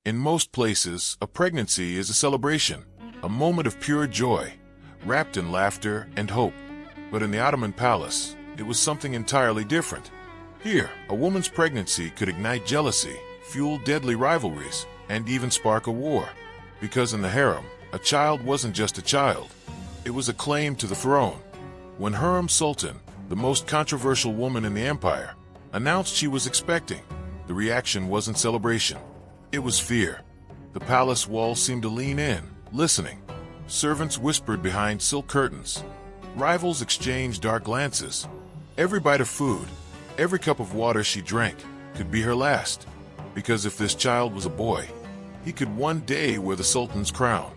In most places, a pregnancy is a celebration, a moment of pure joy, wrapped in laughter and hope. But in the Ottoman palace, it was something entirely different. Here, a woman's pregnancy could ignite jealousy, fuel deadly rivalries, and even spark a war. Because in the harem, a child wasn't just a child. It was a claim to the throne. When Hurrem Sultan, the most controversial woman in the empire, announced she was expecting, the reaction wasn't celebration. It was fear. The palace walls seemed to lean in, listening. Servants whispered behind silk curtains. Rivals exchanged dark glances. Every bite of food, every cup of water she drank, could be her last. Because if this child was a boy, he could one day wear the sultan's crown.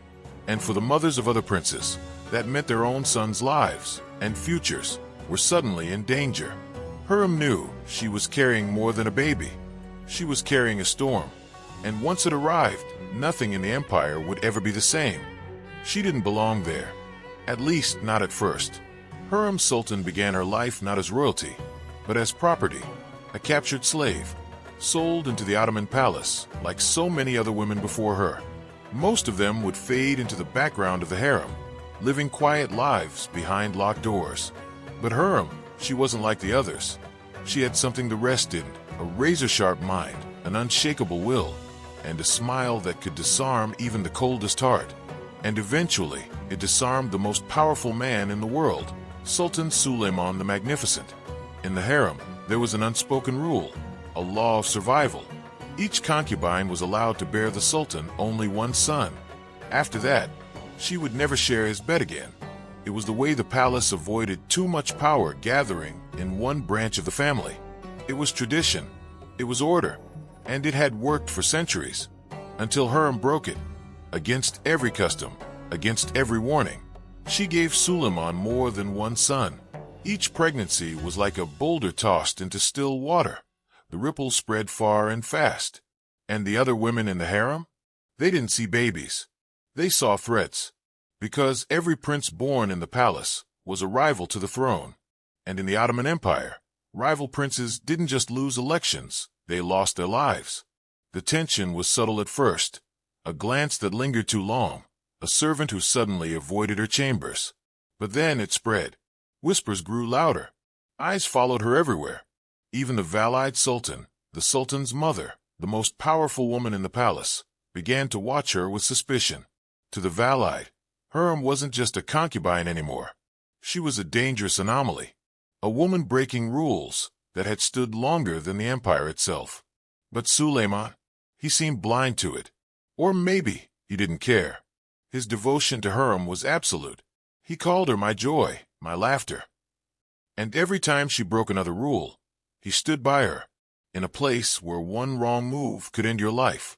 And for the mothers of other princes, that meant their own sons' lives and futures were suddenly in danger. Hurrem knew she was carrying more than a baby. She was carrying a storm. And once it arrived, nothing in the empire would ever be the same. She didn't belong there. At least not at first. Hurrem Sultan began her life not as royalty, but as property, a captured slave, sold into the Ottoman palace like so many other women before her. Most of them would fade into the background of the harem, living quiet lives behind locked doors. But Hurrem, she wasn't like the others. She had something to rest in, a razor-sharp mind, an unshakable will, and a smile that could disarm even the coldest heart. And eventually, it disarmed the most powerful man in the world, Sultan Suleiman the Magnificent. In the harem, there was an unspoken rule, a law of survival. Each concubine was allowed to bear the sultan only one son. After that, she would never share his bed again. It was the way the palace avoided too much power gathering in one branch of the family. It was tradition, it was order, and it had worked for centuries, until Hurrem broke it. Against every custom, against every warning, she gave Suleiman more than one son. Each pregnancy was like a boulder tossed into still water. The ripples spread far and fast. And the other women in the harem? They didn't see babies. They saw threats. Because every prince born in the palace was a rival to the throne. And in the Ottoman Empire, rival princes didn't just lose elections, they lost their lives. The tension was subtle at first. A glance that lingered too long, a servant who suddenly avoided her chambers. But then it spread. Whispers grew louder. Eyes followed her everywhere. Even the Valide Sultan, the sultan's mother, the most powerful woman in the palace, began to watch her with suspicion. To the Valide, Hurrem wasn't just a concubine anymore. She was a dangerous anomaly. A woman breaking rules that had stood longer than the empire itself. But Suleiman, he seemed blind to it. Or maybe he didn't care. His devotion to Hurrem was absolute. He called her my joy, my laughter. And every time she broke another rule, he stood by her, in a place where one wrong move could end your life.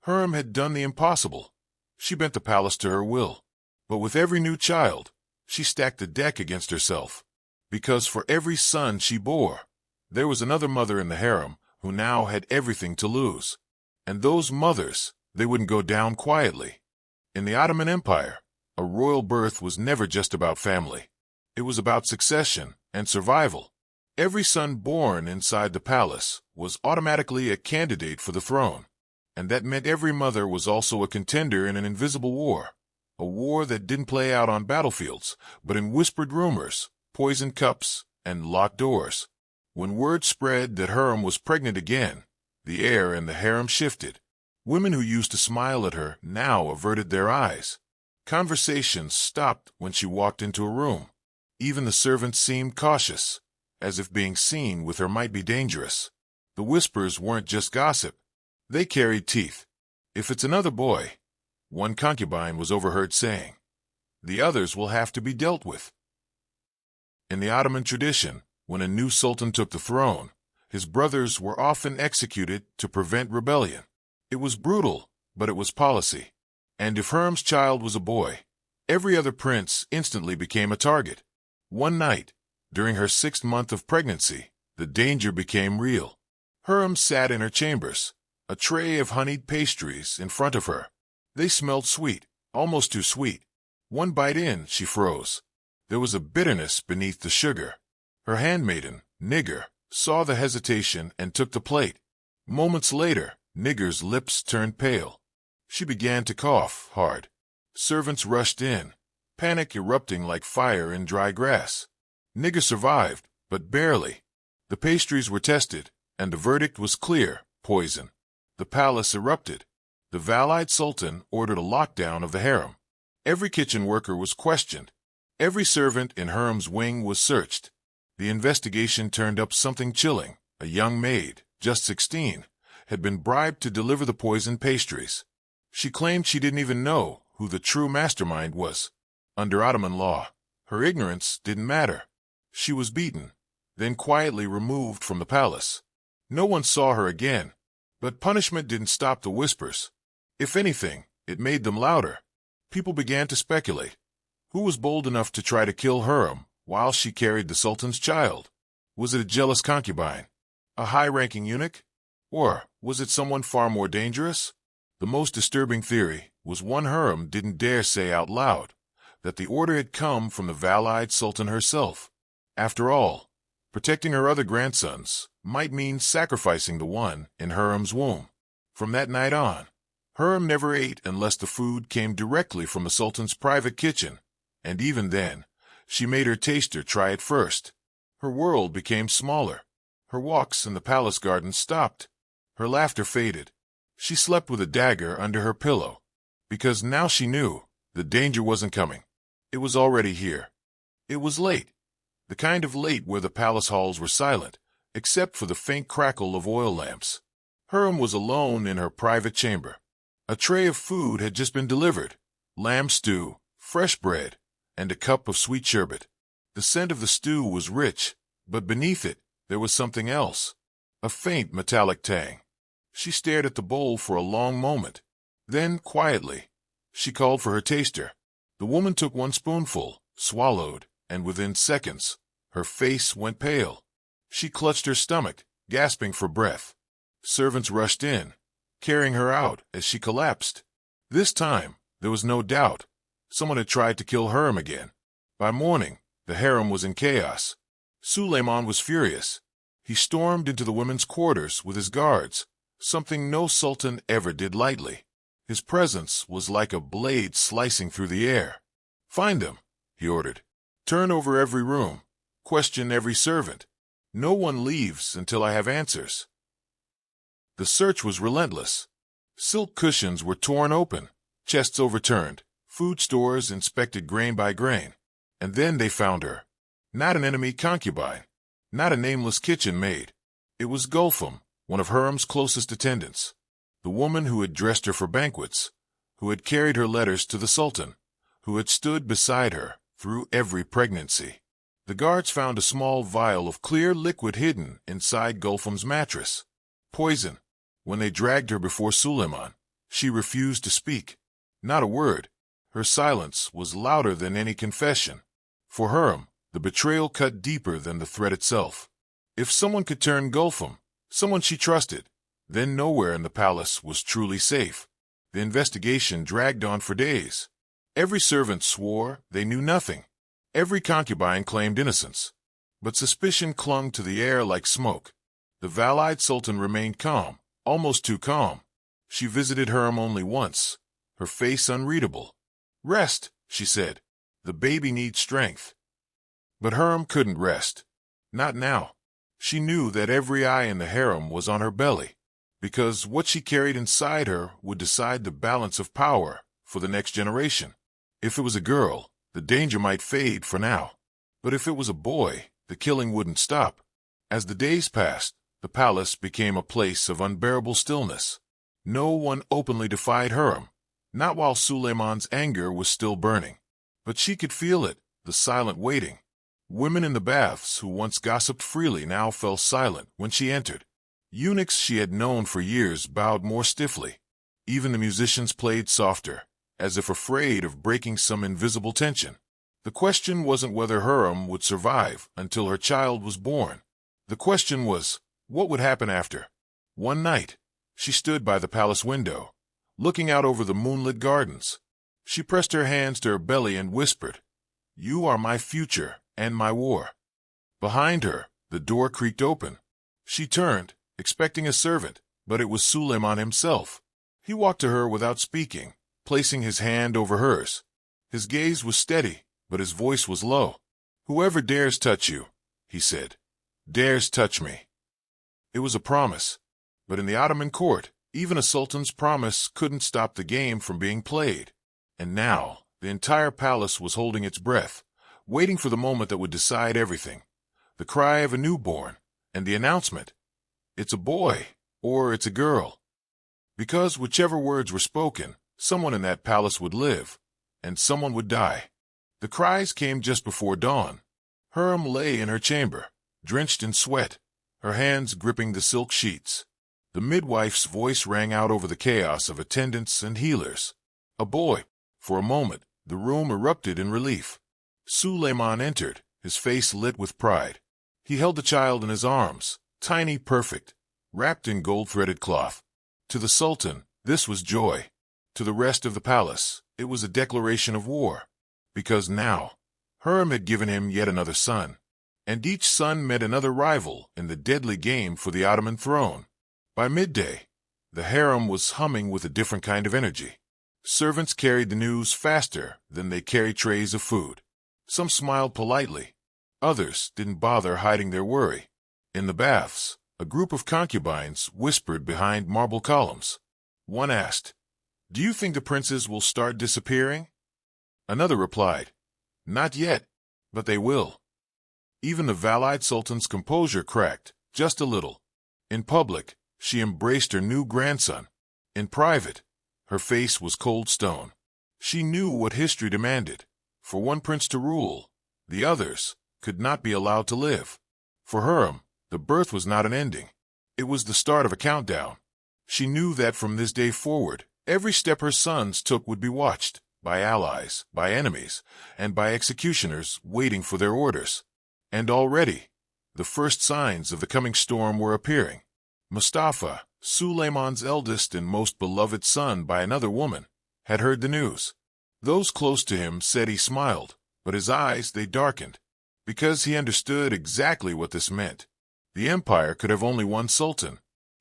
Hurrem had done the impossible. She bent the palace to her will. But with every new child, she stacked the deck against herself. Because for every son she bore, there was another mother in the harem who now had everything to lose. And those mothers, they wouldn't go down quietly. In the Ottoman Empire, a royal birth was never just about family. It was about succession and survival. Every son born inside the palace was automatically a candidate for the throne. And that meant every mother was also a contender in an invisible war. A war that didn't play out on battlefields, but in whispered rumors, poisoned cups, and locked doors. When word spread that Hurrem was pregnant again, the air in the harem shifted. Women who used to smile at her now averted their eyes. Conversations stopped when she walked into a room. Even the servants seemed cautious, as if being seen with her might be dangerous. The whispers weren't just gossip. They carried teeth. If it's another boy, one concubine was overheard saying, the others will have to be dealt with. In the Ottoman tradition, when a new sultan took the throne, his brothers were often executed to prevent rebellion. It was brutal, but it was policy. And if Hurrem's child was a boy, every other prince instantly became a target. One night, during her 6th month of pregnancy, the danger became real. Hurrem sat in her chambers, a tray of honeyed pastries in front of her. They smelled sweet, almost too sweet. One bite in, she froze. There was a bitterness beneath the sugar. Her handmaiden, Nigger, saw the hesitation and took the plate. Moments later, Nigger's lips turned pale. She began to cough hard. Servants rushed in, panic erupting like fire in dry grass. Nigger survived, but barely. The pastries were tested, and the verdict was clear: poison. The palace erupted. The Valide Sultan ordered a lockdown of the harem. Every kitchen worker was questioned. Every servant in Hurrem's wing was searched. The investigation turned up something chilling. A young maid, just 16, had been bribed to deliver the poisoned pastries. She claimed she didn't even know who the true mastermind was. Under Ottoman law, her ignorance didn't matter. She was beaten, then quietly removed from the palace. No one saw her again, but punishment didn't stop the whispers. If anything, it made them louder. People began to speculate. Who was bold enough to try to kill Hurrem while she carried the Sultan's child? Was it a jealous concubine? A high-ranking eunuch? Or was it someone far more dangerous? The most disturbing theory was one Hurrem didn't dare say out loud, that the order had come from the Valide Sultan herself. After all, protecting her other grandsons might mean sacrificing the one in Hurrem's womb. From that night on, Hurrem never ate unless the food came directly from the Sultan's private kitchen, and even then, she made her taster try it first. Her world became smaller. Her walks in the palace garden stopped. Her laughter faded. She slept with a dagger under her pillow, because now she knew the danger wasn't coming. It was already here. It was late, the kind of late where the palace halls were silent, except for the faint crackle of oil lamps. Hurrem was alone in her private chamber. A tray of food had just been delivered: lamb stew, fresh bread, and a cup of sweet sherbet. The scent of the stew was rich, but beneath it there was something else, a faint metallic tang. She stared at the bowl for a long moment. Then, quietly, she called for her taster. The woman took one spoonful, swallowed, and within seconds, her face went pale. She clutched her stomach, gasping for breath. Servants rushed in, carrying her out as she collapsed. This time, there was no doubt. Someone had tried to kill Hurrem again. By morning, the harem was in chaos. Suleiman was furious. He stormed into the women's quarters with his guards, something no sultan ever did lightly. His presence was like a blade slicing through the air. "Find them," he ordered. "Turn over every room. Question every servant. No one leaves until I have answers." The search was relentless. Silk cushions were torn open, chests overturned, food stores inspected grain by grain. And then they found her. Not an enemy concubine, not a nameless kitchen maid. It was Gulfum, one of Hurrem's closest attendants, the woman who had dressed her for banquets, who had carried her letters to the Sultan, who had stood beside her through every pregnancy. The guards found a small vial of clear liquid hidden inside Gulfum's mattress. Poison. When they dragged her before Suleiman, she refused to speak. Not a word. Her silence was louder than any confession. For Hurrem, the betrayal cut deeper than the threat itself. If someone could turn Gulfum, someone she trusted, then nowhere in the palace was truly safe. The investigation dragged on for days. Every servant swore they knew nothing. Every concubine claimed innocence. But suspicion clung to the air like smoke. The Valide Sultan remained calm, almost too calm. She visited Hurrem only once, her face unreadable. "Rest," she said. "The baby needs strength." But Hurrem couldn't rest. Not now. She knew that every eye in the harem was on her belly, because what she carried inside her would decide the balance of power for the next generation. If it was a girl, the danger might fade for now. But if it was a boy, the killing wouldn't stop. As the days passed, the palace became a place of unbearable stillness. No one openly defied Hurrem, not while Suleiman's anger was still burning. But she could feel it, the silent waiting. Women in the baths who once gossiped freely now fell silent when she entered. Eunuchs she had known for years bowed more stiffly. Even the musicians played softer, as if afraid of breaking some invisible tension. The question wasn't whether Hurrem would survive until her child was born. The question was, what would happen after? One night, she stood by the palace window, looking out over the moonlit gardens. She pressed her hands to her belly and whispered, "You are my future and my war." Behind her, the door creaked open. She turned, expecting a servant, But it was Suleiman himself. He walked to her without speaking, placing his hand over hers. His gaze was steady, but his voice was low. "Whoever dares touch you," he said, "dares touch me." It was a promise, but in the Ottoman court, even a sultan's promise couldn't stop the game from being played. And now, the entire palace was holding its breath, waiting for the moment that would decide everything. The cry of a newborn, and the announcement, "It's a boy," or "It's a girl." Because whichever words were spoken, someone in that palace would live, and someone would die. The cries came just before dawn. Hurrem lay in her chamber, drenched in sweat, her hands gripping the silk sheets. The midwife's voice rang out over the chaos of attendants and healers. "A boy." For a moment, the room erupted in relief. Suleiman entered, his face lit with pride. He held the child in his arms, tiny, perfect, wrapped in gold-threaded cloth. To the Sultan, this was joy. To the rest of the palace, it was a declaration of war. Because now, Hurrem had given him yet another son, and each son met another rival in the deadly game for the Ottoman throne. By midday, the harem was humming with a different kind of energy. Servants carried the news faster than they carry trays of food. Some smiled politely. Others didn't bother hiding their worry. In the baths, a group of concubines whispered behind marble columns. One asked, "Do you think the princes will start disappearing?" Another replied, "Not yet, but they will." Even the Valide Sultan's composure cracked, just a little. In public, she embraced her new grandson. In private, her face was cold stone. She knew what history demanded. For one prince to rule, the others could not be allowed to live. For Hurrem, the birth was not an ending. It was the start of a countdown. She knew that from this day forward, every step her sons took would be watched, by allies, by enemies, and by executioners waiting for their orders. And already, the first signs of the coming storm were appearing. Mustafa, Suleiman's eldest and most beloved son by another woman, had heard the news. Those close to him said he smiled, but his eyes, they darkened, because he understood exactly what this meant. The empire could have only one sultan,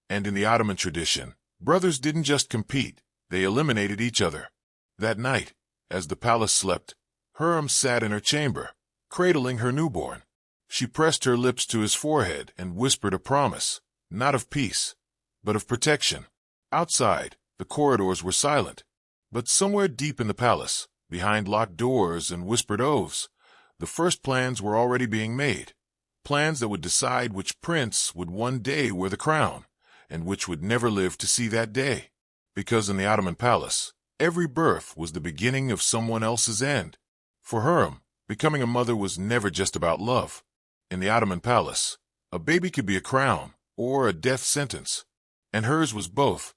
and in the Ottoman tradition, brothers didn't just compete, they eliminated each other. That night, as the palace slept, Hurrem sat in her chamber, cradling her newborn. She pressed her lips to his forehead and whispered a promise, not of peace, but of protection. Outside, the corridors were silent, but somewhere deep in the palace, behind locked doors and whispered oaths, the first plans were already being made. Plans that would decide which prince would one day wear the crown, and which would never live to see that day. Because in the Ottoman palace, every birth was the beginning of someone else's end. For Hurrem, becoming a mother was never just about love. In the Ottoman palace, a baby could be a crown or a death sentence, and hers was both.